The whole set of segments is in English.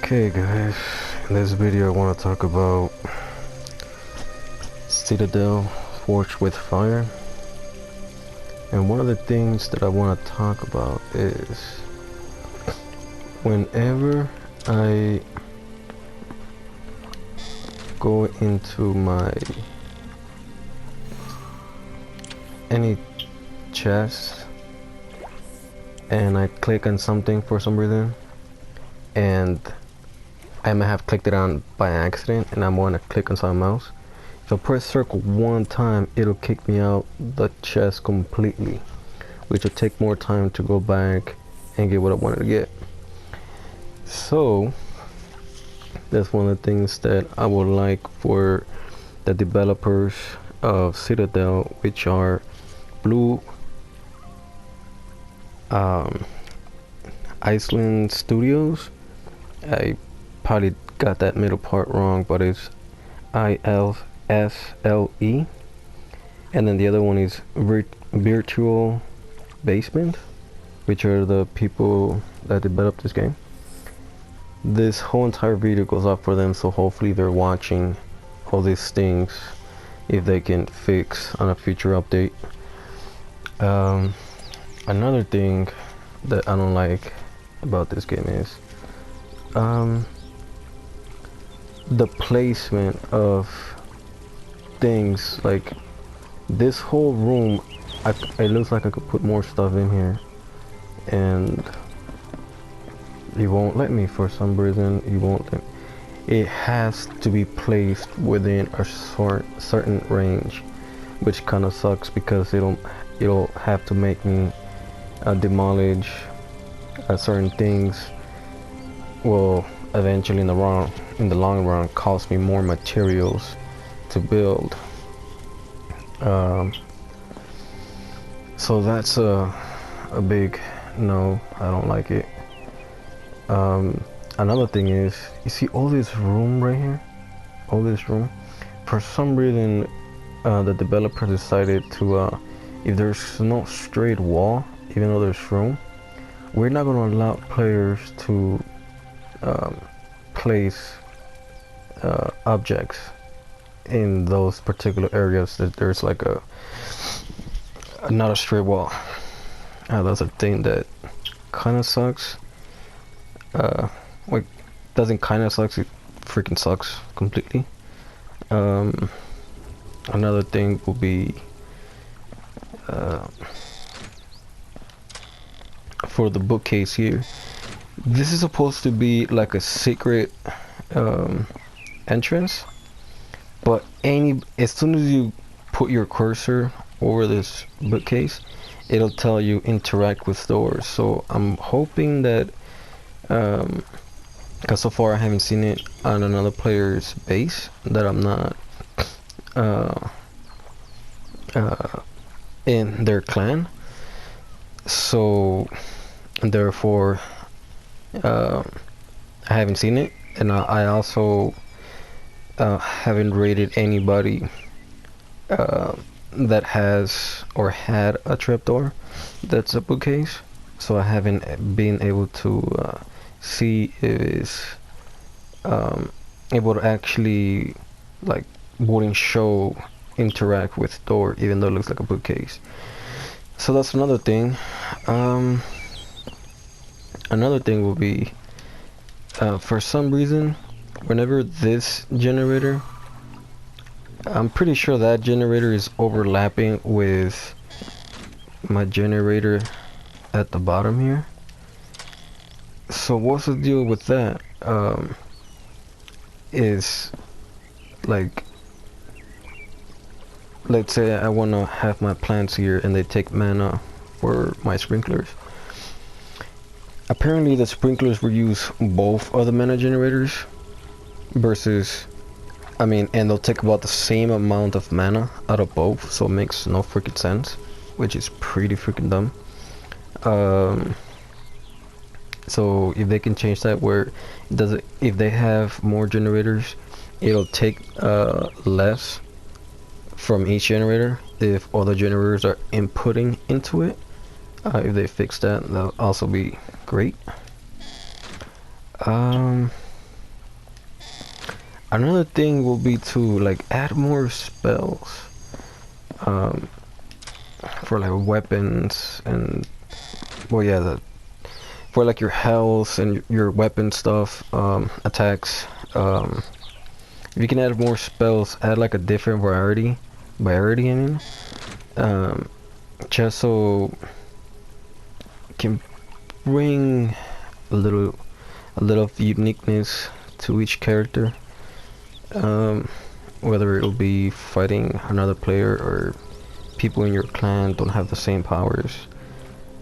Okay guys, in this video I want to talk about Citadel Forged with Fire. And one of the things that I want to talk about is whenever I go into my any chest and I click on something for some reason, and I might have clicked it on by accident and I want to click on something else. If I press circle one time, it'll kick me out the chest completely, which will take more time to go back and get what I wanted to get. So that's one of the things that I would like for the developers of Citadel, which are Blue Iceland Studios. I probably got that middle part wrong, but it's ILSLE, and then the other one is Virtual Basement, which are the people that developed this game. This whole entire video goes up for them, so hopefully they're watching all these things if they can fix on a future update. Another thing that I don't like about this game is the placement of things. Like this whole room, it looks like I could put more stuff in here, and it won't let me for some reason. It won't let me. It has to be placed within a certain range, which kind of sucks because it'll have to make me demolish certain things. Will eventually in the long run cost me more materials to build. So that's a big no. I don't like it. Another thing is, you see all this room right here, all this room, for some reason the developer decided to if there's no straight wall, even though there's room, we're not going to allow players to place objects in those particular areas that there's like not a straight wall. That's a thing that kind of sucks. Like, doesn't kind of sucks, it freaking sucks completely. Another thing will be for the bookcase here. This is supposed to be like a secret entrance, but as soon as you put your cursor over this bookcase, it'll tell you interact with doors. So I'm hoping that because so far I haven't seen it on another player's base, that I'm not in their clan, so therefore I haven't seen it. And I also haven't rated anybody that has or had a trapdoor that's a bookcase, so I haven't been able to see if it's able to actually, like, wouldn't show interact with door even though it looks like a bookcase. So that's another thing. Another thing will be for some reason, whenever this generator, I'm pretty sure that generator is overlapping with my generator at the bottom here. So what's the deal with that? Is like, let's say I want to have my plants here and they take mana for my sprinklers. Apparently the sprinklers will use both of the mana generators versus, I mean, and they'll take about the same amount of mana out of both, so it makes no freaking sense, which is pretty freaking dumb. So if they can change that where if they have more generators, it'll take less from each generator if all the generators are inputting into it. If they fix that, that'll also be great. Another thing will be to like add more spells, um, for like weapons and, well, yeah, for like your health and your weapon stuff, attacks. If you can add more spells, add like a different variety, I mean, um, just so it can bring a little of uniqueness to each character. Whether it'll be fighting another player or people in your clan don't have the same powers.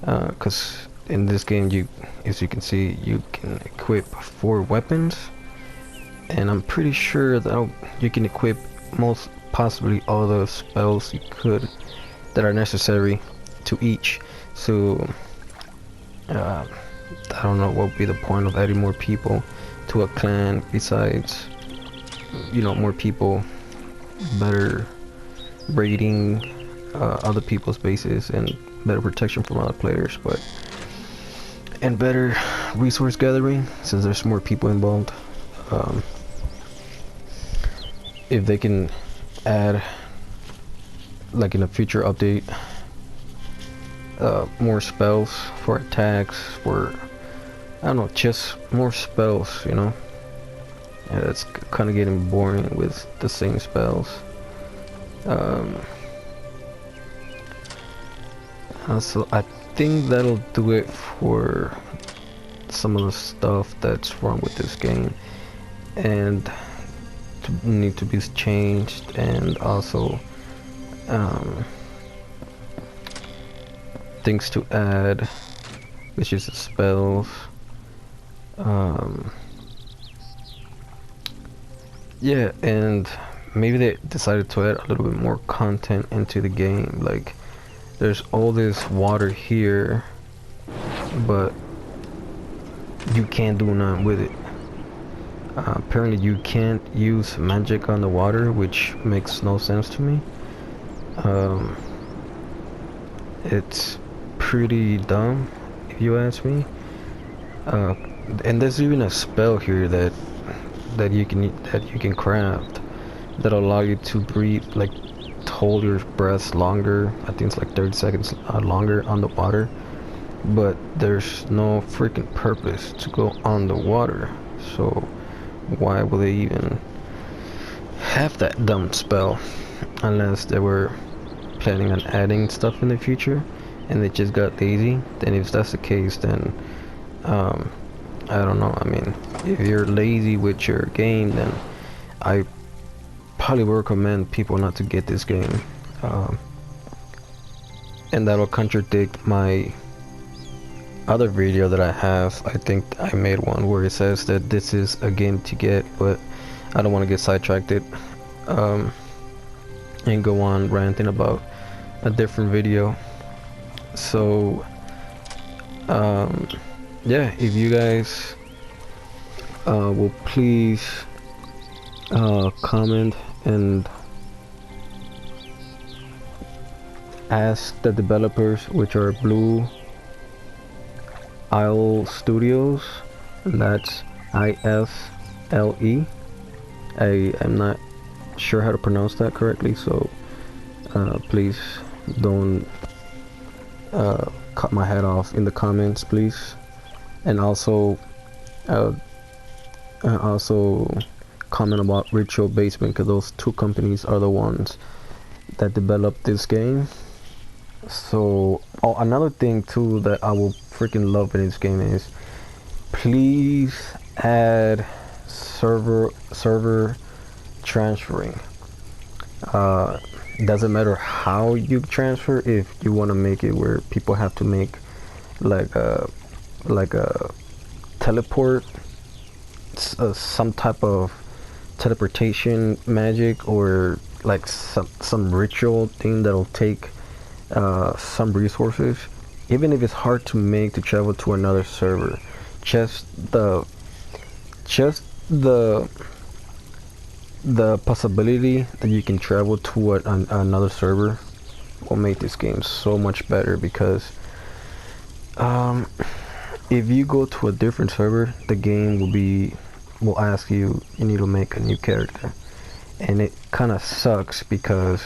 Because in this game, as you can see, you can equip 4 weapons, and I'm pretty sure that you can equip most possibly all the spells you could that are necessary to each. So I don't know what would be the point of adding more people to a clan besides, more people, better raiding other people's bases, and better protection from other players, and better resource gathering since there's more people involved. If they can add, like in a future update, more spells for attacks, for, I don't know, just more spells, Yeah, it's kind of getting boring with the same spells. So I think that'll do it for some of the stuff that's wrong with this game and need to be changed, and also things to add, which is the spells. Yeah, and maybe they decided to add a little bit more content into the game. Like, there's all this water here, but you can't do nothing with it. Apparently you can't use magic on the water, which makes no sense to me. It's pretty dumb, if you ask me. And there's even a spell here that you can craft that'll allow you to breathe, like, to hold your breath longer. I think it's like 30 seconds longer on the water, but there's no freaking purpose to go on the water, so why would they even have that dumb spell, unless they were planning on adding stuff in the future and they just got lazy? Then if that's the case, then I don't know. I mean, if you're lazy with your game, then I probably recommend people not to get this game, and that'll contradict my other video that I have. I think I made one where it says that this is a game to get, but I don't want to get sidetracked and go on ranting about a different video. So yeah, if you guys will please comment and ask the developers, which are Blue Isle Studios, and that's ISLE. I'm not sure how to pronounce that correctly, so please don't cut my head off in the comments, please. And also comment about Ritual Basement, because those two companies are the ones that developed this game. So another thing too that I will freaking love in this game is, please add server transferring. Doesn't matter how you transfer. If you want to make it where people have to make like a teleport, some type of teleportation magic, or like some ritual thing that'll take some resources, even if it's hard to make to travel to another server, just the possibility that you can travel to another server will make this game so much better. Because if you go to a different server, the game will be will ask you, you need to make a new character. And it kind of sucks because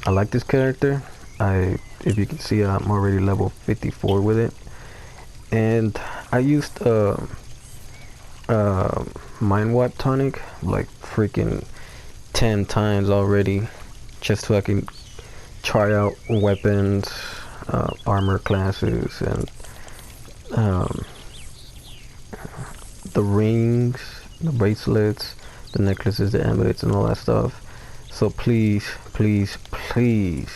I like this character. If you can see, I'm already level 54 with it. And I used mind wipe tonic like freaking 10 times already, just so I can try out weapons, armor classes, and the rings, the bracelets, the necklaces, the amulets, and all that stuff. So please, please, please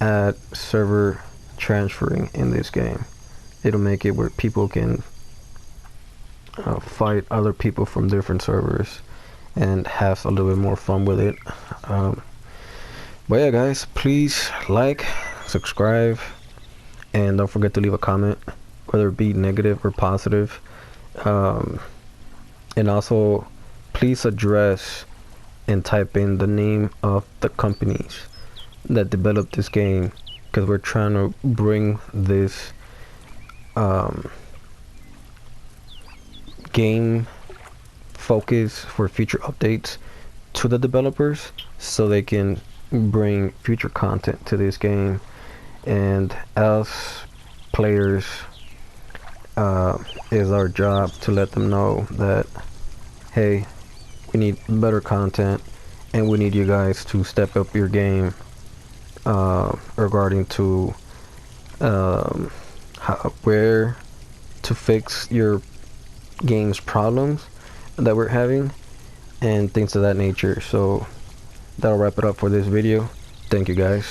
add server transferring in this game. It'll make it where people can fight other people from different servers and have a little bit more fun with it. But yeah, guys, please like, subscribe, and don't forget to leave a comment, whether it be negative or positive. And also, please address and type in the name of the companies that developed this game, because we're trying to bring this game focus for future updates to the developers, so they can bring future content to this game. And us players, is our job to let them know that, hey, we need better content, and we need you guys to step up your game regarding to where to fix your game's problems that we're having and things of that nature. So that'll wrap it up for this video. Thank you, guys.